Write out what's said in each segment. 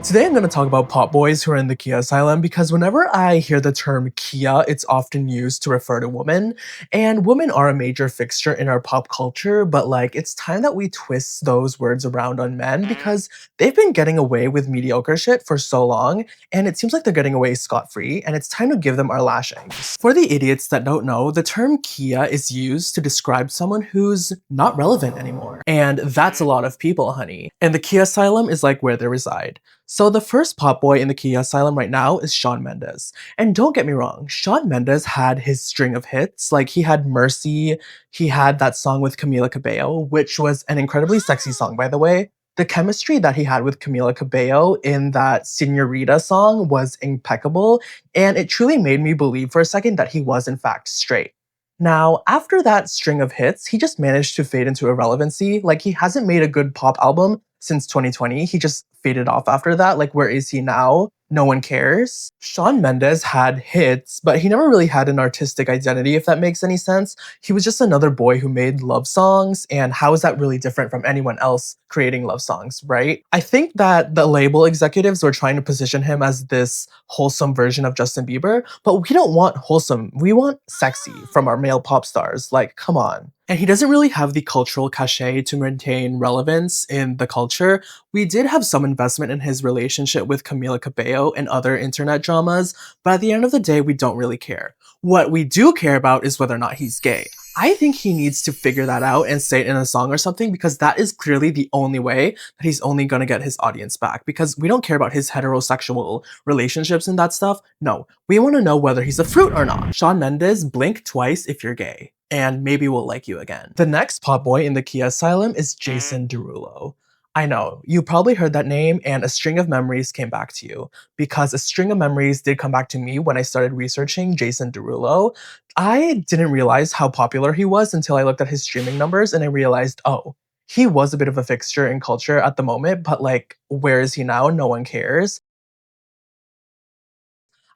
Today I'm going to talk about pop boys who are in the Khia Asylum because whenever I hear the term Khia, it's often used to refer to women, and women are a major fixture in our pop culture, but like it's time that we twist those words around on men because they've been getting away with mediocre shit for so long, and it seems like they're getting away scot-free, and it's time to give them our lashings. For the idiots that don't know, the term Khia is used to describe someone who's not relevant anymore, and that's a lot of people, honey. And the Khia Asylum is like where they reside. So the first pop boy in the Khia Asylum right now is Shawn Mendes. And don't get me wrong, Shawn Mendes had his string of hits. Like he had Mercy, he had that song with Camila Cabello, which was an incredibly sexy song, by the way. The chemistry that he had with Camila Cabello in that Senorita song was impeccable, and it truly made me believe for a second that he was in fact straight. Now, after that string of hits, he just managed to fade into irrelevancy. Like, he hasn't made a good pop album since 2020. He just faded off after that. Like, where is he now? No one cares. Shawn Mendes had hits, but he never really had an artistic identity, if that makes any sense. He was just another boy who made love songs, and how is that really different from anyone else creating love songs, right? I think that the label executives were trying to position him as this wholesome version of Justin Bieber, but we don't want wholesome. We want sexy from our male pop stars. Like, come on. And he doesn't really have the cultural cachet to maintain relevance in the culture. We did have some investment in his relationship with Camila Cabello and other internet dramas, but at the end of the day, we don't really care. What we do care about is whether or not he's gay. I think he needs to figure that out and say it in a song or something, because that is clearly the only way that he's only gonna get his audience back, because we don't care about his heterosexual relationships and that stuff. No, we wanna know whether he's a fruit or not. Shawn Mendes, blink twice if you're gay, and maybe we'll like you again. The next pop boy in the Khia Asylum is Jason Derulo. I know, you probably heard that name and a string of memories came back to you, because a string of memories did come back to me when I started researching Jason Derulo. I didn't realize how popular he was until I looked at his streaming numbers and I realized, oh, he was a bit of a fixture in culture at the moment, but like, where is he now? No one cares.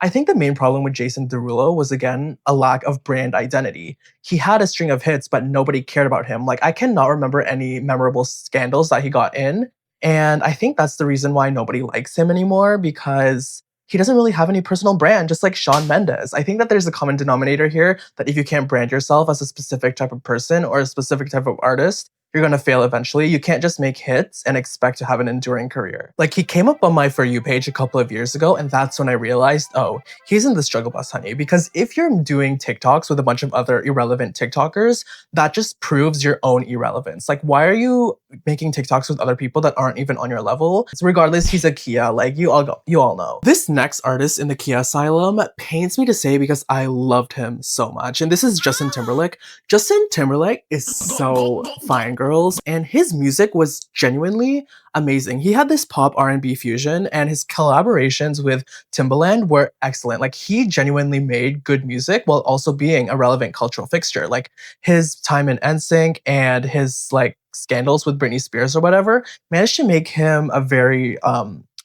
I think the main problem with Jason Derulo was, again, a lack of brand identity. He had a string of hits, but nobody cared about him. Like, I cannot remember any memorable scandals that he got in. And I think that's the reason why nobody likes him anymore, because he doesn't really have any personal brand, just like Shawn Mendes. I think that there's a common denominator here that if you can't brand yourself as a specific type of person or a specific type of artist, you're gonna fail eventually. You can't just make hits and expect to have an enduring career. Like, he came up on my For You page a couple of years ago, and that's when I realized, oh, he's in the struggle bus, honey. Because if you're doing TikToks with a bunch of other irrelevant TikTokers, that just proves your own irrelevance. Like, why are you making TikToks with other people that aren't even on your level? So regardless, he's a Khia, like you all know. This next artist in the Khia Asylum pains me to say because I loved him so much, and this is Justin Timberlake. Justin Timberlake is so fine, girls, and his music was genuinely amazing. He had this pop R&B fusion, and his collaborations with Timbaland were excellent. Like, he genuinely made good music while also being a relevant cultural fixture. Like, his time in NSYNC and his like scandals with Britney Spears or whatever managed to make him a very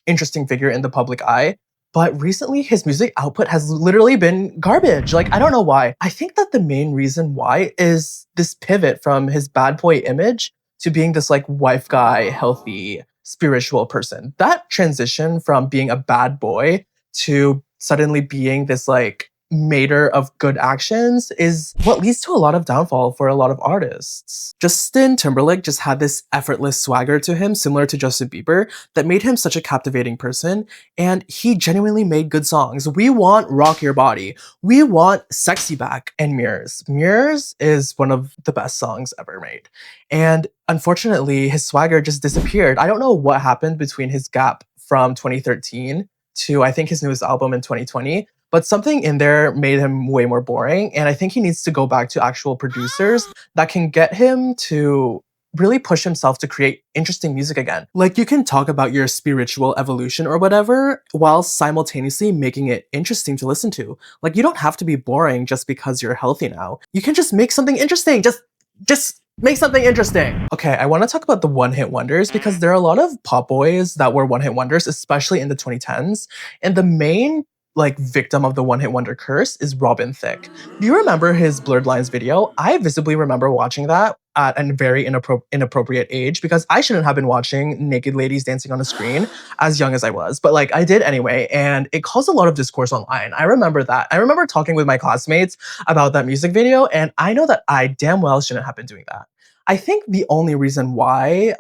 interesting figure in the public eye. But recently, his music output has literally been garbage. Like, I don't know why. I think that the main reason why is this pivot from his bad boy image to being this like wife guy, healthy, spiritual person. That transition from being a bad boy to suddenly being this like mater of good actions is what leads to a lot of downfall for a lot of artists. Justin Timberlake just had this effortless swagger to him, similar to Justin Bieber, that made him such a captivating person, and he genuinely made good songs. We want Rock Your Body. We want Sexy Back and Mirrors. Mirrors is one of the best songs ever made. And unfortunately, his swagger just disappeared. I don't know what happened between his gap from 2013 to I think his newest album in 2020, but something in there made him way more boring, and I think he needs to go back to actual producers that can get him to really push himself to create interesting music again. Like, you can talk about your spiritual evolution or whatever while simultaneously making it interesting to listen to. Like, you don't have to be boring just because you're healthy now. You can just make something interesting. Just make something interesting. Okay, I want to talk about the one-hit wonders because there are a lot of pop boys that were one-hit wonders, especially in the 2010s. And the main like victim of the one-hit wonder curse is Robin Thicke. Do you remember his Blurred Lines video? I visibly remember watching that at a very inappropriate age because I shouldn't have been watching naked ladies dancing on a screen as young as I was, but like I did anyway, and it caused a lot of discourse online. I remember that. I remember talking with my classmates about that music video, and I know that I damn well shouldn't have been doing that. I think the only reason why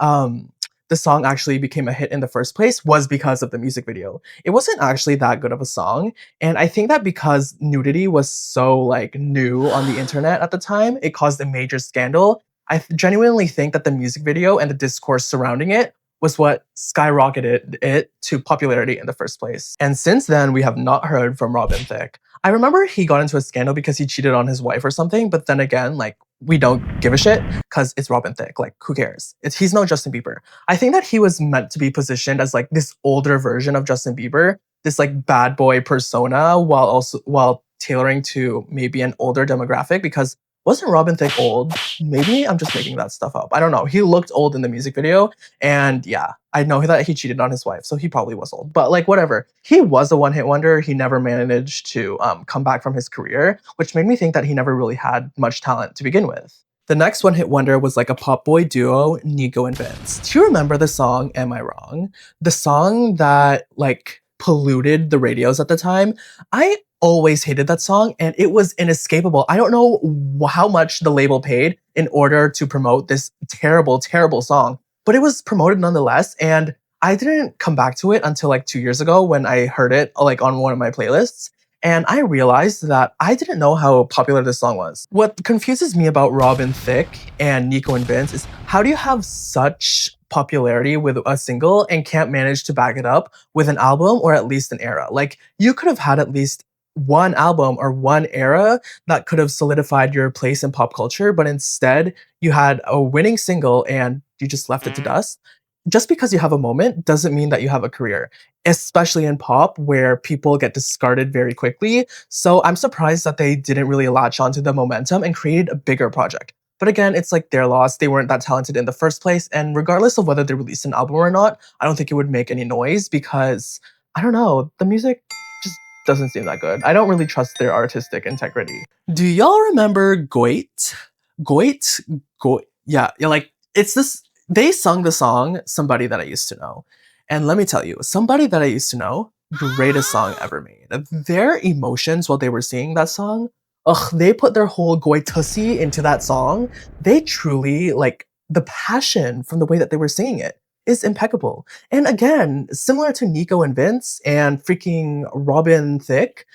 the song actually became a hit in the first place was because of the music video. It wasn't actually that good of a song, and I think that because nudity was so like new on the internet at the time, it caused a major scandal. I genuinely think that the music video and the discourse surrounding it was what skyrocketed it to popularity in the first place. And since then, we have not heard from Robin Thicke. I remember he got into a scandal because he cheated on his wife or something, but then again, like, we don't give a shit because it's Robin Thicke. Like, who cares? He's no Justin Bieber. I think that he was meant to be positioned as like this older version of Justin Bieber, this like bad boy persona, while tailoring to maybe an older demographic because wasn't Robin Thicke old? Maybe I'm just making that stuff up. I don't know. He looked old in the music video. And yeah, I know that he cheated on his wife, so he probably was old. But like, whatever. He was a one-hit wonder. He never managed to come back from his career, which made me think that he never really had much talent to begin with. The next one-hit wonder was like a pop boy duo, Nico and Vinz. Do you remember the song Am I Wrong? The song that like polluted the radios at the time. I always hated that song and it was inescapable. I don't know how much the label paid in order to promote this terrible, terrible song, but it was promoted nonetheless. And I didn't come back to it until like 2 years ago when I heard it like on one of my playlists. And I realized that I didn't know how popular this song was. What confuses me about Robin Thicke and Nico and Vinz is how do you have such popularity with a single and can't manage to back it up with an album or at least an era? Like, you could have had at least one album or one era that could have solidified your place in pop culture, but instead you had a winning single and you just left it to dust. Just because you have a moment doesn't mean that you have a career, especially in pop where people get discarded very quickly. So I'm surprised that they didn't really latch onto the momentum and created a bigger project. But again, it's like their loss. They weren't that talented in the first place. And regardless of whether they released an album or not, I don't think it would make any noise because, I don't know, the music just doesn't seem that good. I don't really trust their artistic integrity. Do y'all remember Gotye? Yeah, like, it's this, they sung the song Somebody That I Used to Know. And let me tell you, Somebody That I Used to Know, greatest song ever made. Their emotions while they were singing that song, ugh, they put their whole goitussy into that song. They truly, like, the passion from the way that they were singing it is impeccable. And again, similar to Nico and Vinz and freaking Robin Thicke,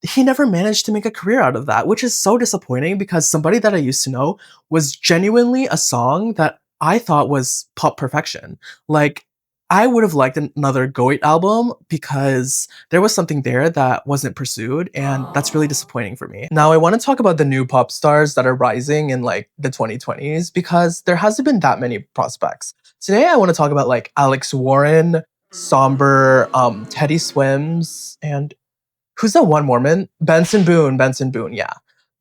he never managed to make a career out of that, which is so disappointing because Somebody That I Used to Know was genuinely a song that I thought was pop perfection. Like, I would have liked another Goat album because there was something there that wasn't pursued, and that's really disappointing for me. Now, I want to talk about the new pop stars that are rising in like the 2020s because there hasn't been that many prospects. Today, I want to talk about like Alex Warren, Sombr, Teddy Swims, and who's that one Mormon? Benson Boone. Benson Boone, yeah.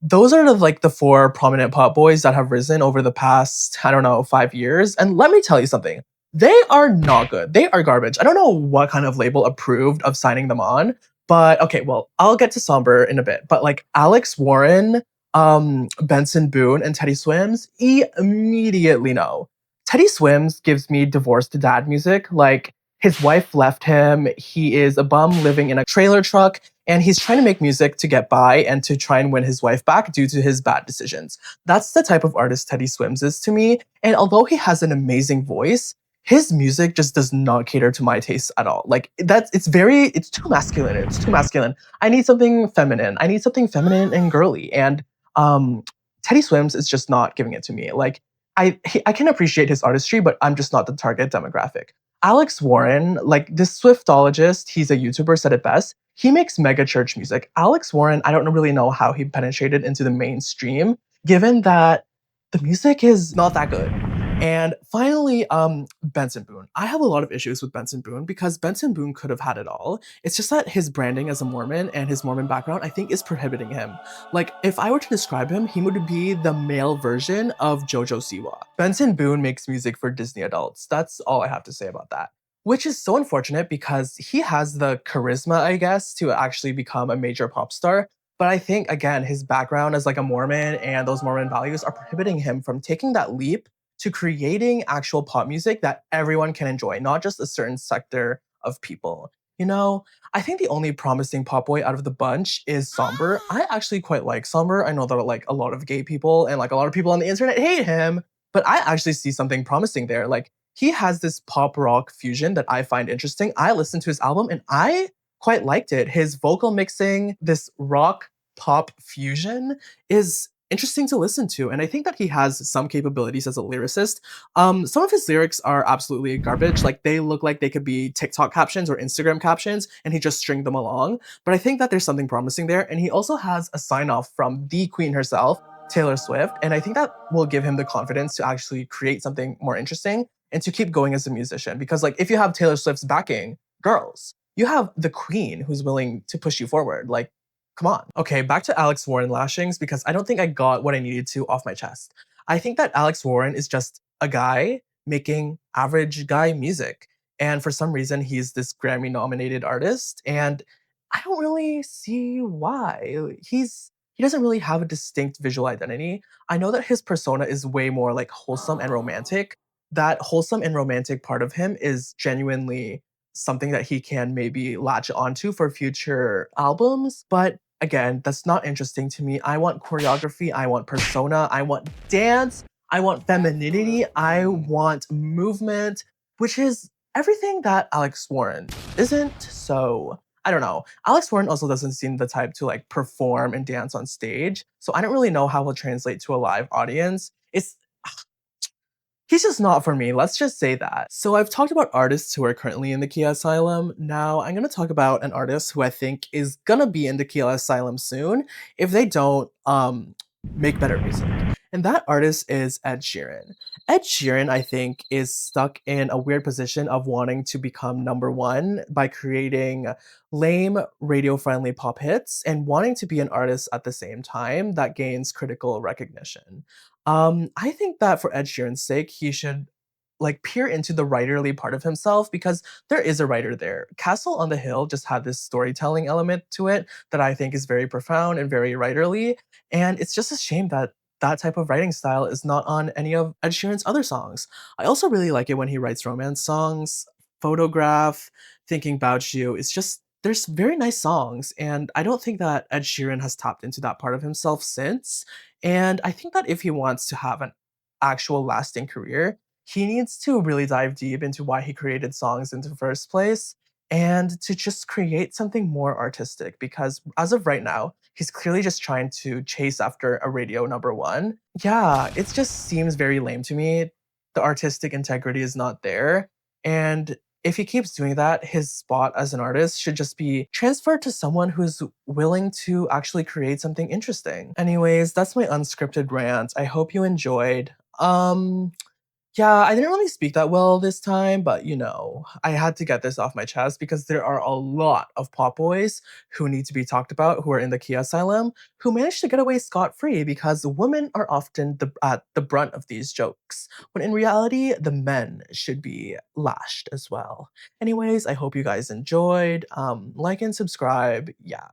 Those are like the four prominent pop boys that have risen over the past, I don't know, 5 years. And let me tell you something. They are not good. They are garbage. I don't know what kind of label approved of signing them on, but okay, well, I'll get to Sombr in a bit. But like Alex Warren, Benson Boone, and Teddy Swims, immediately no. Teddy Swims gives me divorced to dad music. Like, his wife left him. He is a bum living in a trailer truck, and he's trying to make music to get by and to try and win his wife back due to his bad decisions. That's the type of artist Teddy Swims is to me. And although he has an amazing voice, his music just does not cater to my taste at all. Like, it's too masculine. It's too masculine. I need something feminine. I need something feminine and girly. And Teddy Swims is just not giving it to me. Like, I can appreciate his artistry, but I'm just not the target demographic. Alex Warren, like this Swiftologist, he's a YouTuber, said it best. He makes mega church music. Alex Warren, I don't really know how he penetrated into the mainstream, given that the music is not that good. And finally, Benson Boone. I have a lot of issues with Benson Boone because Benson Boone could have had it all. It's just that his branding as a Mormon and his Mormon background, I think, is prohibiting him. Like, if I were to describe him, he would be the male version of JoJo Siwa. Benson Boone makes music for Disney adults. That's all I have to say about that. which is so unfortunate because he has the charisma, I guess, to actually become a major pop star. But I think, again, his background as like a Mormon and those Mormon values are prohibiting him from taking that leap to creating actual pop music that everyone can enjoy, not just a certain sector of people. You know, I think the only promising pop boy out of the bunch is Sombr. I actually quite like Sombr. I know that like a lot of gay people and like a lot of people on the internet hate him, but I actually see something promising there. Like he has this pop rock fusion that I find interesting. I listened to his album and I quite liked it. His vocal mixing, this rock pop fusion is interesting to listen to. And I think that he has some capabilities as a lyricist. Some of his lyrics are absolutely garbage. Like they look like they could be TikTok captions or Instagram captions, and he just stringed them along. But I think that there's something promising there. And he also has a sign off from the queen herself, Taylor Swift. And I think that will give him the confidence to actually create something more interesting and to keep going as a musician. Because like if you have Taylor Swift's backing, girls, you have the queen who's willing to push you forward. Like, come on. Okay, back to Alex Warren lashings because I don't think I got what I needed to off my chest. I think that Alex Warren is just a guy making average guy music. And for some reason, he's this Grammy nominated artist. And I don't really see why. He doesn't really have a distinct visual identity. I know that his persona is way more like wholesome and romantic. That wholesome and romantic part of him is genuinely something that he can maybe latch onto for future albums. But again, that's not interesting to me. I want choreography, I want persona, I want dance, I want femininity, I want movement, which is everything that Alex Warren isn't. So I don't know. Alex Warren also doesn't seem the type to like perform and dance on stage. So I don't really know how he'll translate to a live audience. He's just not for me, let's just say that. So I've talked about artists who are currently in the Khia Asylum. Now I'm gonna talk about an artist who I think is gonna be in the Khia Asylum soon if they don't make better music. And that artist is Ed Sheeran. Ed Sheeran, I think, is stuck in a weird position of wanting to become number one by creating lame, radio friendly pop hits and wanting to be an artist at the same time that gains critical recognition. I think that for Ed Sheeran's sake, he should like peer into the writerly part of himself because there is a writer there. Castle on the Hill just had this storytelling element to it that I think is very profound and very writerly. And it's just a shame that that type of writing style is not on any of Ed Sheeran's other songs. I also really like it when he writes romance songs. Photograph, Thinking About You. It's just there's very nice songs, and I don't think that Ed Sheeran has tapped into that part of himself since. And I think that if he wants to have an actual lasting career, he needs to really dive deep into why he created songs in the first place and to just create something more artistic because as of right now, he's clearly just trying to chase after a radio number one. Yeah, it just seems very lame to me. The artistic integrity is not there. And if he keeps doing that, his spot as an artist should just be transferred to someone who's willing to actually create something interesting. Anyways, that's my unscripted rant. I hope you enjoyed. Yeah, I didn't really speak that well this time, but I had to get this off my chest because there are a lot of pop boys who need to be talked about who are in the Kia Asylum who managed to get away scot-free because women are often at the brunt of these jokes, when in reality, the men should be lashed as well. Anyways, I hope you guys enjoyed. Like and subscribe. Yeah.